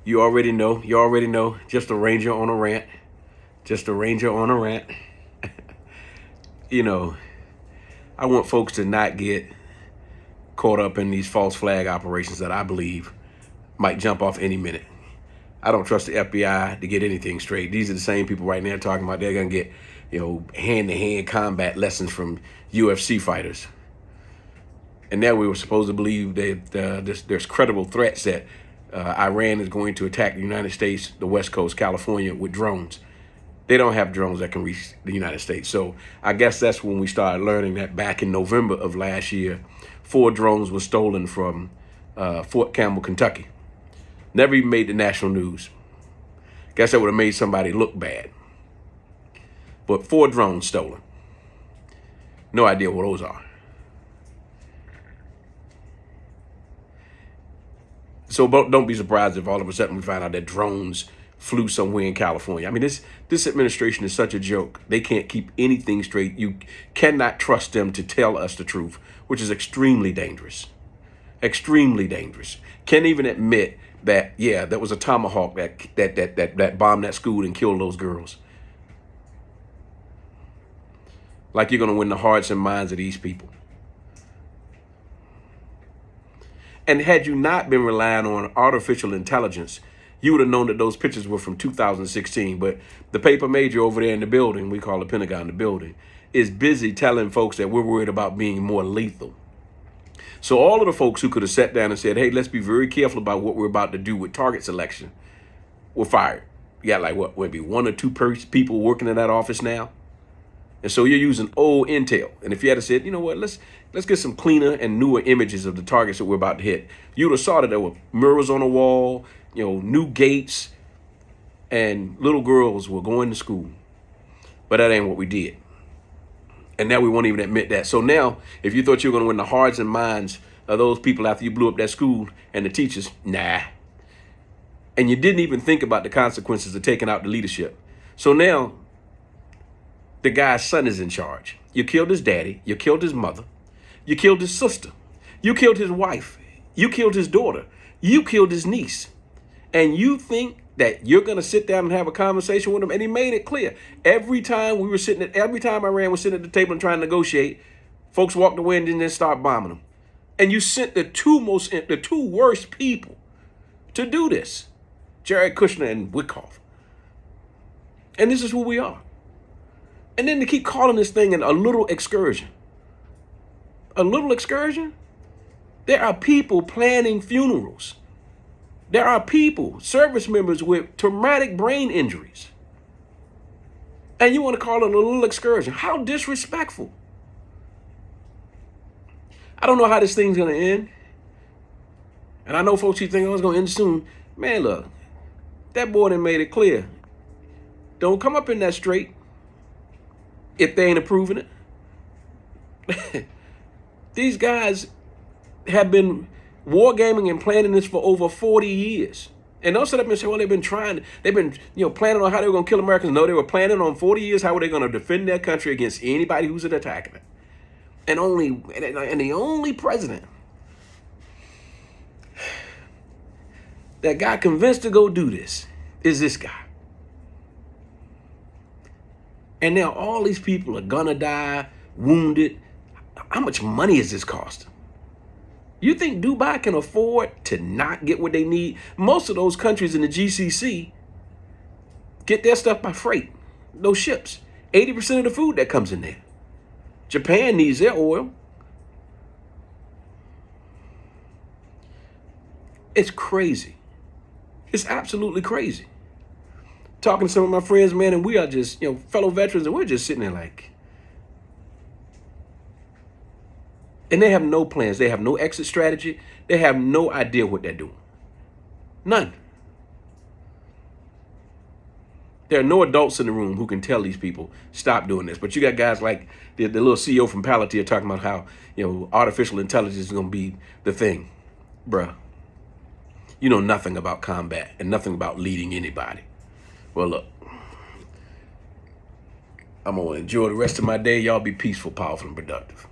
You already know. You already know. Just a ranger on a rant. Just a ranger on a rant. You know, I want folks to not get caught up in these false flag operations that I believe might jump off any minute. I don't trust the FBI to get anything straight. These are the same people right now talking about they're going to get, hand-to-hand combat lessons from UFC fighters. And now we were supposed to believe that there's credible threats that Iran is going to attack the United States, the West Coast, California, with drones. They don't have drones that can reach the United States. So I guess that's when we started learning that back in November of last year, 4 drones were stolen from Fort Campbell, Kentucky. Never even made the national news. Guess that would have made somebody look bad. But 4 drones stolen. No idea what those are. So don't be surprised if all of a sudden we find out that drones flew somewhere in California. I mean, this administration is such a joke. They can't keep anything straight. You cannot trust them to tell us the truth, which is extremely dangerous. Extremely dangerous. Can't even admit that, yeah, that was a Tomahawk that bombed that school and killed those girls. Like you're going to win the hearts and minds of these people. And had you not been relying on artificial intelligence, you would have known that those pictures were from 2016. But the paper major over there in the building, we call the Pentagon the building, is busy telling folks that we're worried about being more lethal. So all of the folks who could have sat down and said, hey, let's be very careful about what we're about to do with target selection, were fired. You got like maybe 1 or 2 people working in that office now. And so you're using old intel. And if you had said, you know what, let's get some cleaner and newer images of the targets that we're about to hit, you would have saw that there were murals on the wall, new gates, and little girls were going to school. But that ain't what we did. And now we won't even admit that. So now, if you thought you were going to win the hearts and minds of those people after you blew up that school and the teachers, nah. And you didn't even think about the consequences of taking out the leadership. So now, the guy's son is in charge. You killed his daddy. You killed his mother. You killed his sister. You killed his wife. You killed his daughter. You killed his niece. And you think that you're going to sit down and have a conversation with him? And he made it clear. Every time Iran was sitting at the table and trying to negotiate, folks walked away and then start bombing them. And you sent the two worst people to do this, Jared Kushner and Wickoff. And this is who we are. And then to keep calling this thing a little excursion. A little excursion? There are people planning funerals. There are people, service members with traumatic brain injuries. And you want to call it a little excursion. How disrespectful. I don't know how this thing's going to end. And I know folks keep thinking, it's going to end soon. Man, look, that boy done made it clear. Don't come up in that straight if they ain't approving it. These guys have been wargaming and planning this for over 40 years. And don't sit up and say, well, they've been planning on how they were going to kill Americans. No, they were planning on 40 years how were they going to defend their country against anybody who's attacking it. And the only president that got convinced to go do this is this guy. And now all these people are gonna die, wounded. How much money is this costing? You think Dubai can afford to not get what they need? Most of those countries in the GCC get their stuff by freight, those ships. 80% of the food that comes in there. Japan needs their oil. It's crazy. It's absolutely crazy. Talking to some of my friends, man, and we are just, fellow veterans, and we're just sitting there like, and they have no plans. They have no exit strategy. They have no idea what they're doing. None. There are no adults in the room who can tell these people, stop doing this. But you got guys like the little CEO from Palantir talking about how, artificial intelligence is going to be the thing. Bruh, you know nothing about combat and nothing about leading anybody. Well, look, I'm going to enjoy the rest of my day. Y'all be peaceful, powerful, and productive.